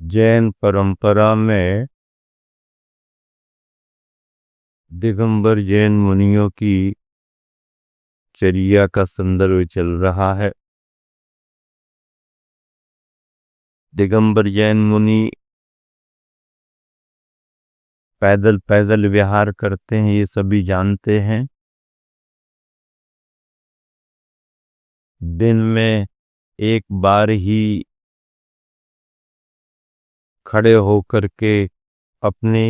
जैन परंपरा में दिगंबर जैन मुनियों की चर्या का संदर्भ चल रहा है। दिगंबर जैन मुनि पैदल पैदल विहार करते हैं, ये सभी जानते हैं। दिन में एक बार ही खड़े होकर के अपने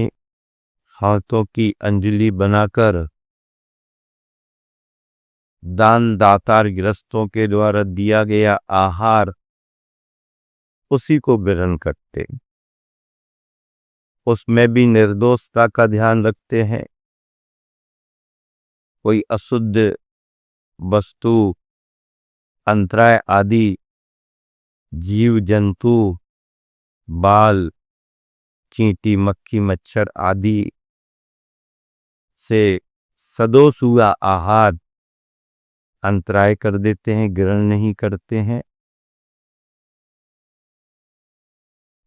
हाथों की अंजलि बनाकर दान दातार गृहस्थों के द्वारा दिया गया आहार उसी को ग्रहण करते, उसमें भी निर्दोषता का ध्यान रखते हैं। कोई अशुद्ध वस्तु, अंतराय आदि जीव जंतु, बाल, चींटी, मक्खी, मच्छर आदि से सदोष हुआ आहार अंतराय कर देते हैं, ग्रहण नहीं करते हैं।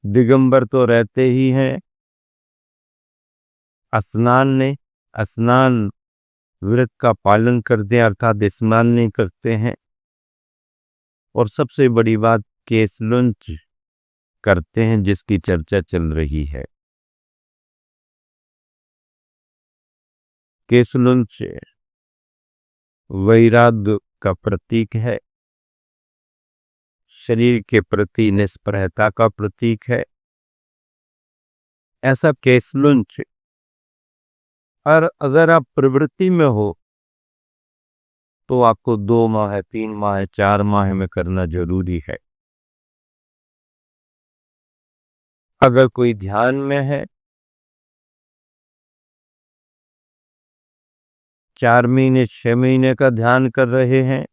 दिगंबर तो रहते ही हैं। स्नान व्रत का पालन करते हैं, अर्थात स्नान नहीं करते हैं। और सबसे बड़ी बात, केसलुंच करते हैं, जिसकी चर्चा चल रही है। केसलुंच वैराग्य का प्रतीक है, शरीर के प्रति निष्प्रहता का प्रतीक है। ऐसा केसलुंच और अगर आप प्रवृत्ति में हो तो आपको 2 माह, 3 माह, 4 माह में करना जरूरी है। अगर कोई ध्यान में है 4 महीने 6 महीने का ध्यान कर रहे हैं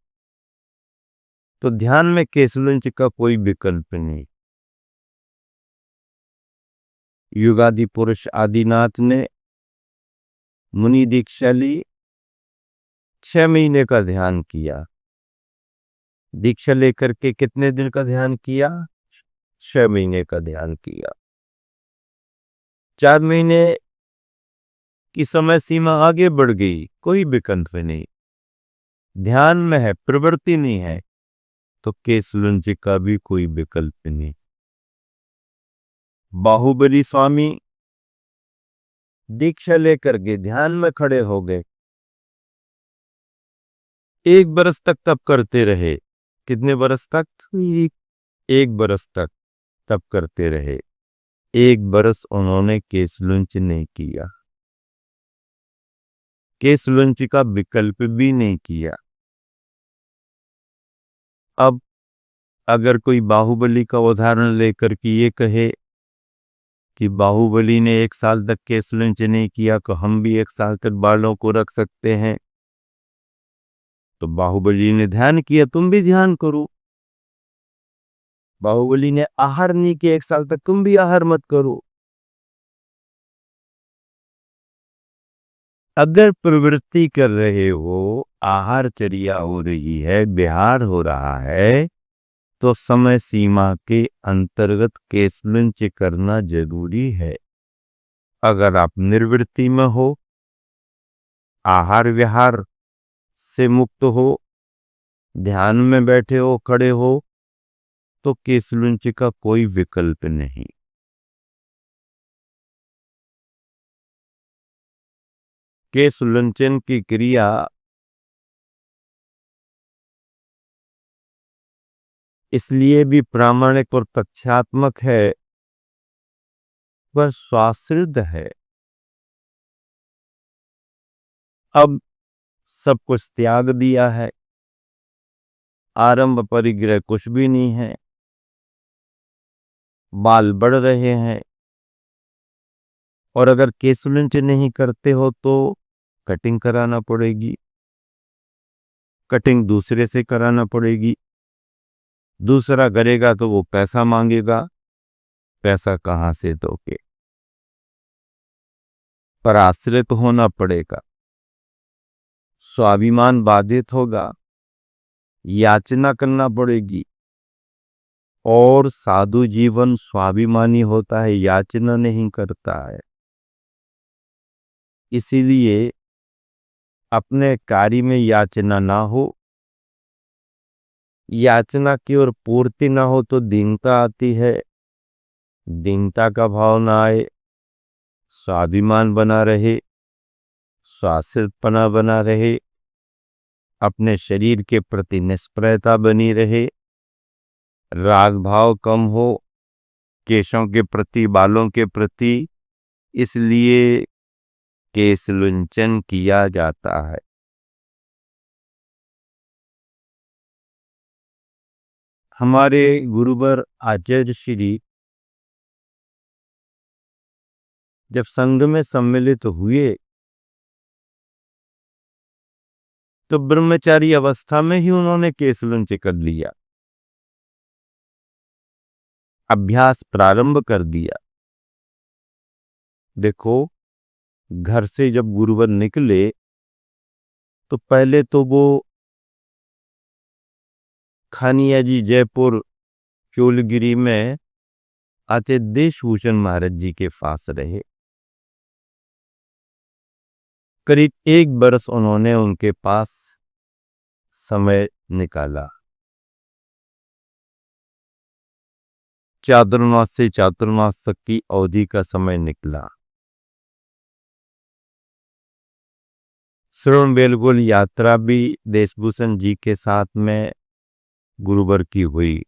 तो ध्यान में केसलुंच का कोई विकल्प नहीं। युगादि पुरुष आदिनाथ ने मुनि दीक्षा ली, 6 महीने का ध्यान किया। दीक्षा लेकर के कितने दिन का ध्यान किया? 6 महीने का ध्यान किया। 4 महीने की समय सीमा आगे बढ़ गई, कोई विकल्प नहीं। ध्यान में है, प्रवृत्ति नहीं है, तो केसलुंच का भी कोई विकल्प नहीं। बाहुबली स्वामी दीक्षा लेकर के ध्यान में खड़े हो गए, 1 बरस तक तप करते रहे। कितने बरस तक? 1 बरस तक तप करते रहे। 1 बरस उन्होंने केसलुंच नहीं किया, केसलुंच का विकल्प भी नहीं किया। अब अगर कोई बाहुबली का उदाहरण लेकर के ये कहे कि बाहुबली ने 1 साल तक केसलुंच नहीं किया तो हम भी 1 साल तक बालों को रख सकते हैं, तो बाहुबली ने ध्यान किया, तुम भी ध्यान करो। बाहुबली ने आहार नहीं किया 1 साल तक, तुम भी आहार मत करो। अगर प्रवृत्ति कर रहे हो, आहारचर्या हो रही है, विहार हो रहा है, तो समय सीमा के अंतर्गत केसलुंच करना जरूरी है। अगर आप निर्वृत्ति में हो, आहार विहार से मुक्त हो, ध्यान में बैठे हो, खड़े हो, तो केसलुंच का कोई विकल्प नहीं। केसलुंचन की क्रिया इसलिए भी प्रामाणिक और तथ्यात्मक है, वह स्वाश्रित है। अब सब कुछ त्याग दिया है, आरंभ परिग्रह कुछ भी नहीं है, बाल बढ़ रहे हैं, और अगर केसलुंच नहीं करते हो तो कटिंग कराना पड़ेगी, कटिंग दूसरे से कराना पड़ेगी, दूसरा करेगा तो वो पैसा मांगेगा, पैसा कहां से दोगे? पर आश्रित होना पड़ेगा, स्वाभिमान बाधित होगा, याचना करना पड़ेगी। और साधु जीवन स्वाभिमानी होता है, याचना नहीं करता है। इसीलिए अपने कार्य में याचना ना हो, याचना की ओर पूर्ति ना हो तो दीनता आती है। दीनता का भाव ना आए, स्वाभिमान बना रहे, स्वार्थपना बना रहे, अपने शरीर के प्रति निष्प्रयता बनी रहे, राग भाव कम हो केशों के प्रति, बालों के प्रति, इसलिए केश लुंचन किया जाता है। हमारे गुरुवर आचार्य श्री जब संघ में सम्मिलित हुए तो ब्रह्मचारी अवस्था में ही उन्होंने केश लुंच कर लिया, अभ्यास प्रारंभ कर दिया। देखो, घर से जब गुरुवर निकले तो पहले तो वो खानिया जी जयपुर चोलगिरी में आचार्य देशभूषण महाराज जी के पास रहे। करीब 1 बरस उन्होंने उनके पास समय निकाला। चातुर्मास से चातुर्मास तक की अवधि का समय निकला। श्रवण बेलगोल यात्रा भी देशभूषण जी के साथ में गुरुवर की हुई।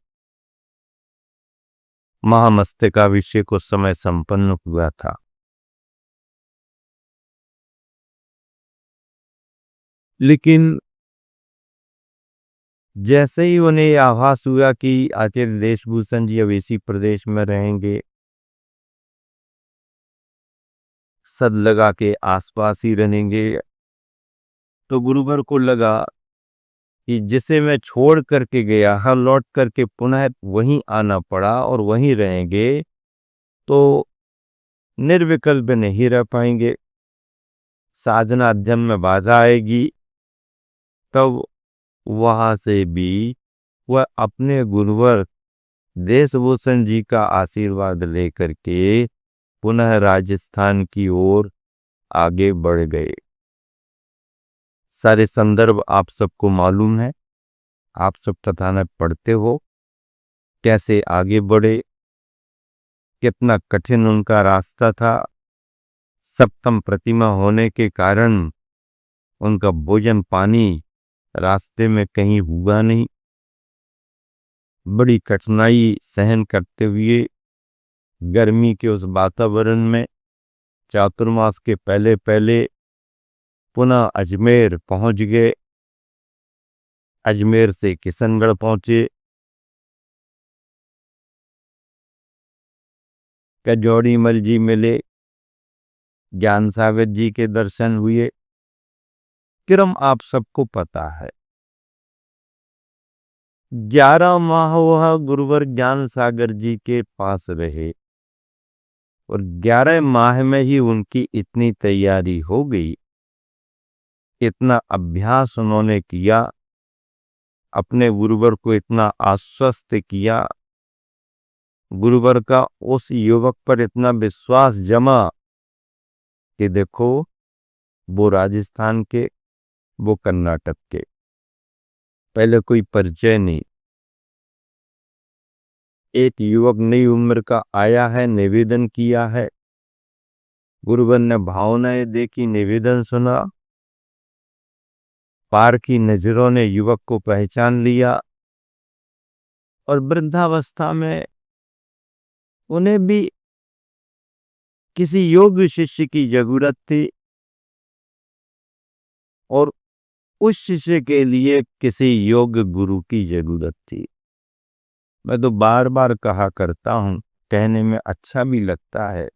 महामस्तकाभिषेक उस समय संपन्न हुआ था। लेकिन जैसे ही उन्हें आभास हुआ कि आचार्य देशभूषण जी अब इसी प्रदेश में रहेंगे, सद लगा के आसपास ही रहेंगे, तो गुरुवर को लगा कि जिसे मैं छोड़ करके गया, हर लौट करके पुनः वहीं आना पड़ा और वहीं रहेंगे तो निर्विकल्प नहीं रह पाएंगे, साधना अध्ययन में बाधा आएगी। तब वहां से भी वह अपने गुरुवर देशभूषण जी का आशीर्वाद लेकर के पुनः राजस्थान की ओर आगे बढ़ गए। सारे संदर्भ आप सबको मालूम है, आप सब कथानक पढ़ते हो, कैसे आगे बढ़े, कितना कठिन उनका रास्ता था। सप्तम प्रतिमा होने के कारण उनका भोजन पानी रास्ते में कहीं हुआ नहीं। बड़ी कठिनाई सहन करते हुए गर्मी के उस वातावरण में चातुर्मास के पहले पहले पुनः अजमेर पहुंच गए। अजमेर से किशनगढ़ पहुंचे, कजौड़ी मल जी मिले, ज्ञान सागर जी के दर्शन हुए। क्रम आप सबको पता है। 11 माह वह गुरुवर ज्ञान सागर जी के पास रहे और 11 माह में ही उनकी इतनी तैयारी हो गई, इतना अभ्यास उन्होंने किया, अपने गुरुवर को इतना आश्वस्त किया, गुरुवर का उस युवक पर इतना विश्वास जमा कि देखो, वो राजस्थान के, वो कर्नाटक के, पहले कोई परिचय नहीं। एक युवक नई उम्र का आया है, निवेदन किया है, गुरुवर ने भावनाएं देखी, निवेदन सुना, पार की नजरों ने युवक को पहचान लिया और वृद्धावस्था में उन्हें भी किसी योग्य शिष्य की जरूरत थी और उस शिष्य के लिए किसी योग्य गुरु की जरूरत थी। मैं तो बार बार कहा करता हूं, कहने में अच्छा भी लगता है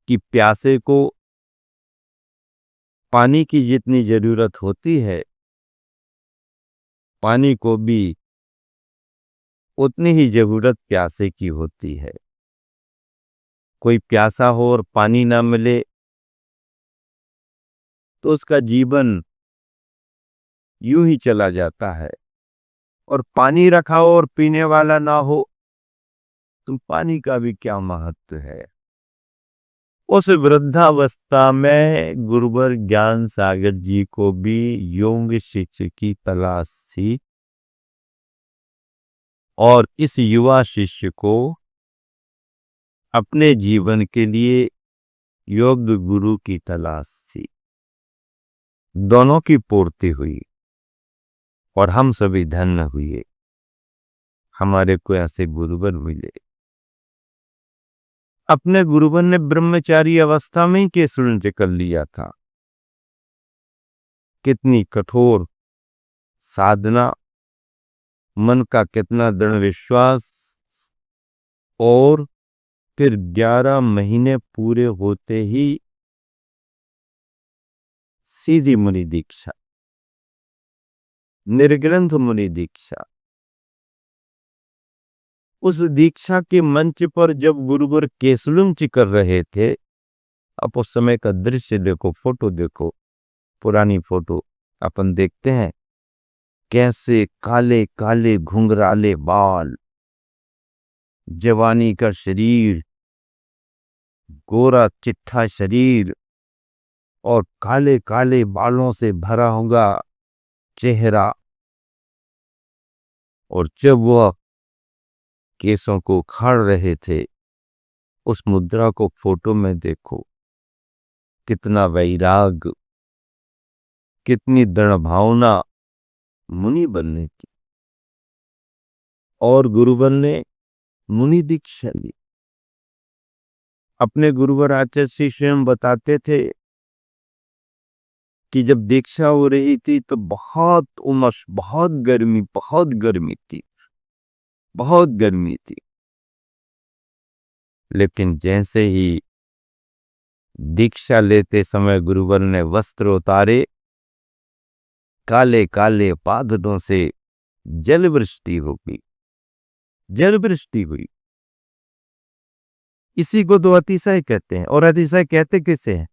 कि प्यासे को पानी की जितनी जरूरत होती है, पानी को भी उतनी ही जरूरत प्यासे की होती है। कोई प्यासा हो और पानी ना मिले तो उसका जीवन यूं ही चला जाता है। और पानी रखा हो और पीने वाला ना हो, तो पानी का भी क्या महत्व है। उस वृद्धावस्था में गुरुवर ज्ञान सागर जी को भी योग्य शिष्य की तलाश थी और इस युवा शिष्य को अपने जीवन के लिए योग्य गुरु की तलाश थी। दोनों की पूर्ति हुई और हम सभी धन्य हुए, हमारे को ऐसे गुरुवर मिले। अपने गुरुवर ने ब्रह्मचारी अवस्था में ही केसुलन कर लिया था। कितनी कठोर साधना, मन का कितना दृढ़ विश्वास, और फिर 11 महीने पूरे होते ही सीधी मुनि दीक्षा, निर्ग्रंथ मुनि दीक्षा। उस दीक्षा के मंच पर जब गुरुवर केसलुंच कर रहे थे, अब उस समय का दृश्य देखो, फोटो देखो, पुरानी फोटो अपन देखते हैं कैसे काले काले घुंघराले बाल, जवानी का शरीर, गोरा चिट्ठा शरीर और काले काले बालों से भरा होगा चेहरा। और जब वह केसों को उखाड़ रहे थे, उस मुद्रा को फोटो में देखो, कितना वैराग, कितनी दृढ़ भावना मुनि बनने की। और गुरुवर ने मुनि दीक्षा ली। अपने गुरुवर आचार्य श्री स्वयं बताते थे कि जब दीक्षा हो रही थी तो बहुत उमस, बहुत गर्मी थी, बहुत गर्मी थी। लेकिन जैसे ही दीक्षा लेते समय गुरुवर ने वस्त्र उतारे, काले काले बादलों से जल वृष्टि होगी, जल वृष्टि हुई। इसी को तो अतिशय कहते हैं। और अतिशय कहते किसे हैं?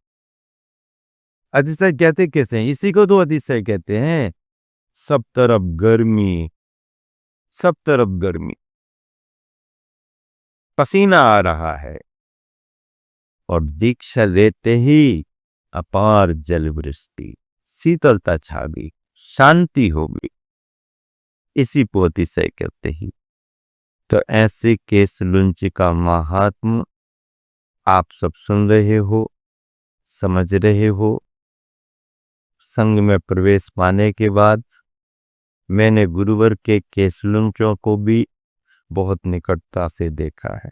अतिशय कहते किसे हैं? इसी को तो अतिशय कहते हैं। सब तरफ गर्मी, सब तरफ गर्मी, पसीना आ रहा है, और दीक्षा लेते ही अपार जल वृष्टि, शीतलता छा गई, शांति हो गई। इसी को अतिशय कहते ही। तो ऐसे केसलुंच का महात्म आप सब सुन रहे हो, समझ रहे हो। संघ में प्रवेश पाने के बाद मैंने गुरुवर के केसलुंचों को भी बहुत निकटता से देखा है,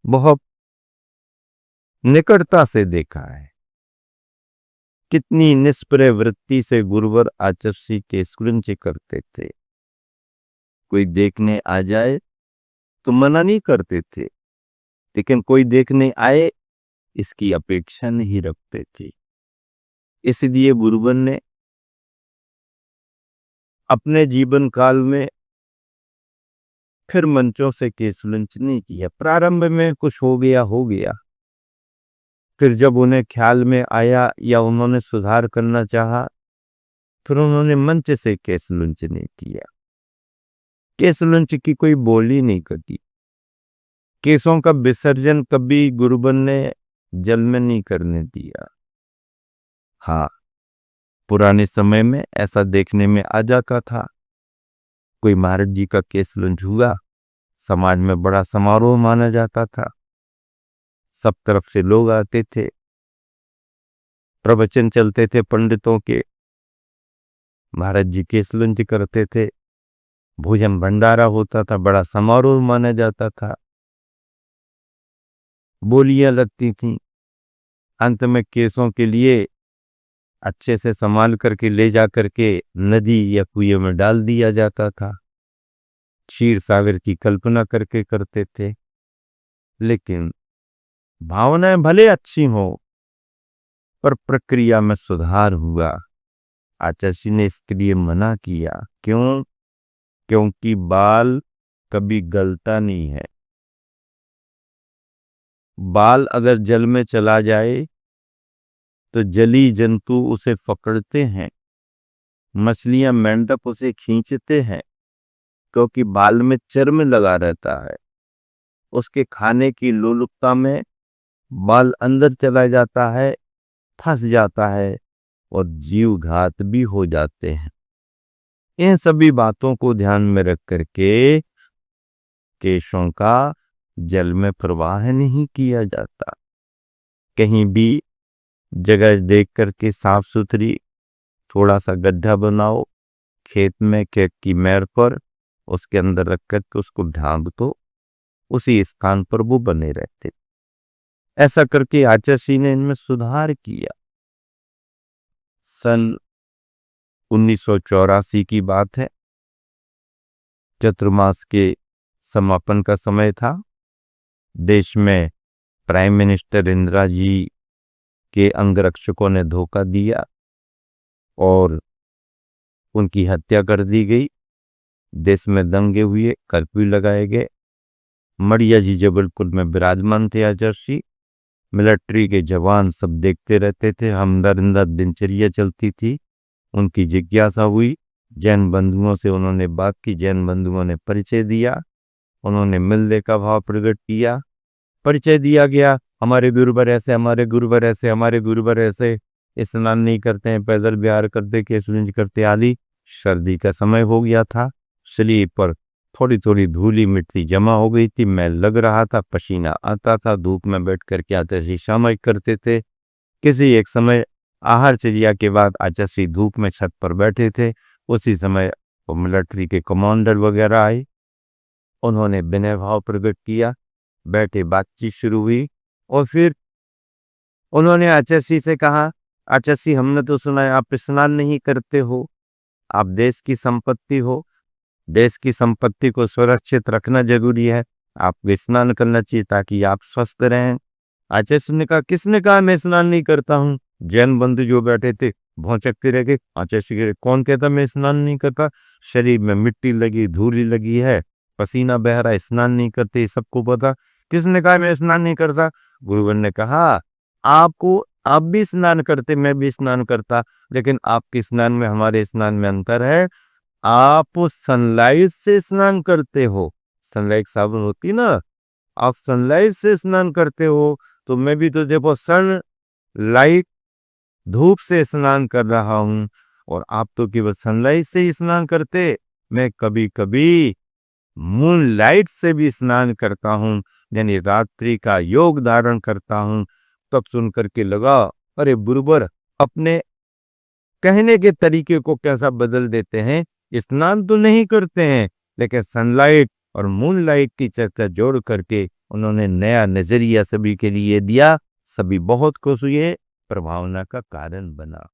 बहुत निकटता से देखा है। कितनी निष्प्रय वृत्ति से गुरुवर आचर्षी केसलुंच करते थे। कोई देखने आ जाए तो मना नहीं करते थे, लेकिन कोई देखने आए इसकी अपेक्षा नहीं रखते थे। इसलिए गुरुवर ने अपने जीवन काल में फिर मंचों से केसलुंच नहीं किया। प्रारंभ में कुछ हो गया, फिर जब उन्हें ख्याल में आया या उन्होंने सुधार करना चाहा, फिर उन्होंने मंच से केसलुंच नहीं किया। केसलुंच की कोई बोली नहीं कटी। केसों का विसर्जन कभी गुरुवर ने जल में नहीं करने दिया। हाँ, पुराने समय में ऐसा देखने में आ जाता था। कोई महाराज जी का केसलुंच हुआ, समाज में बड़ा समारोह माना जाता था। सब तरफ से लोग आते थे, प्रवचन चलते थे पंडितों के, महाराज जी केसलुंच करते थे, भोजन भंडारा होता था, बड़ा समारोह माना जाता था, बोलियां लगती थीं। अंत में केसों के लिए अच्छे से संभाल करके ले जा करके नदी या कुएं में डाल दिया जाता था। क्षीर सागर की कल्पना करके करते थे। लेकिन भावनाएं भले अच्छी हो, पर प्रक्रिया में सुधार हुआ। आचार्य ने इसके लिए मना किया। क्यों? क्योंकि बाल कभी गलता नहीं है। बाल अगर जल में चला जाए तो जली जंतु उसे पकड़ते हैं मछलियां, मेंढक उसे खींचते हैं क्योंकि बाल में चर्म लगा रहता है। उसके खाने की लोलुपता में बाल अंदर चला जाता है, फंस जाता है और जीव घात भी हो जाते हैं। इन सभी बातों को ध्यान में रख करके केशों का जल में प्रवाह नहीं किया जाता। कहीं भी जगह देख करके साफ सुथरी थोड़ा सा गड्ढा बनाओ, खेत में खेत की मेड़ पर उसके अंदर रख करके उसको ढांक दो, उसी स्थान पर वो बने रहते। ऐसा करके आचार्य ने इनमें सुधार किया। सन 1984 की बात है। चतुर्मास के समापन का समय था। देश में प्राइम मिनिस्टर इंदिरा जी के अंगरक्षकों ने धोखा दिया और उनकी हत्या कर दी गई। देश में दंगे हुए, कर्फ्यू लगाए गए। मड़िया जी जबलपुर में विराजमान थे आचार्य। मिलिट्री के जवान सब देखते रहते थे। हमदर्द दिनचर्या चलती थी। उनकी जिज्ञासा हुई, जैन बंधुओं से उन्होंने बात की। जैन बंधुओं ने परिचय दिया, उन्होंने मिलने का भाव प्रकट किया। परिचय दिया गया, हमारे गुरुवर ऐसे, हमारे गुरुवर ऐसे, हमारे गुरुवर ऐसे, स्नान नहीं करते हैं, पैदल विहार करते, केशविंज करते आदि। सर्दी का समय हो गया था, शरीर पर थोड़ी थोड़ी धूली मिट्टी जमा हो गई थी, मैल लग रहा था, पसीना आता था। धूप में बैठ करके आचार्य सामयिक करते थे। किसी एक समय आहार चर्या के बाद आचार्य धूप में छत पर बैठे थे। उसी समय वो मिलिट्री के कमांडर वगैरह आए, उन्होंने विनय भाव प्रकट किया। बैठे, बातचीत शुरू हुई और फिर उन्होंने आचार्य से कहा, आचार्य हमने तो सुना है आप स्नान नहीं करते हो, आप देश की संपत्ति हो, देश की संपत्ति को सुरक्षित रखना जरूरी है, आपको स्नान करना चाहिए ताकि आप स्वस्थ रहें। आचार्य ने कहा, किसने कहा मैं स्नान नहीं करता हूँ? जैन बंधु जो बैठे थे भौचकते रह गए। आचार्य कौन कहता मैं स्नान नहीं करता? शरीर में मिट्टी लगी, धूली लगी है, पसीना बह रहा है, स्नान नहीं करते, सबको पता। किसने कहा मैं स्नान नहीं करता? गुरुवर ने कहा, आपको, आप भी स्नान करते, मैं भी स्नान करता, लेकिन आपके स्नान में हमारे स्नान में अंतर है। आप सनलाइट से स्नान करते हो, सनलाइट साबुन होती ना, आप सनलाइट से स्नान करते हो, तो मैं भी तो देखो सन लाइट, धूप से स्नान कर रहा हूं, और आप तो केवल सनलाइट से ही स्नान करते। मैं कभी कभी मून लाइट से भी स्नान करता हूं, यानी रात्रि का योग धारण करता हूं। तब सुन करके लगा, अरे बुरबर अपने कहने के तरीके को कैसा बदल देते हैं। स्नान तो नहीं करते हैं, लेकिन सनलाइट और मूनलाइट की चर्चा जोड़ करके उन्होंने नया नजरिया सभी के लिए दिया। सभी बहुत खुश हुए, प्रभावना का कारण बना।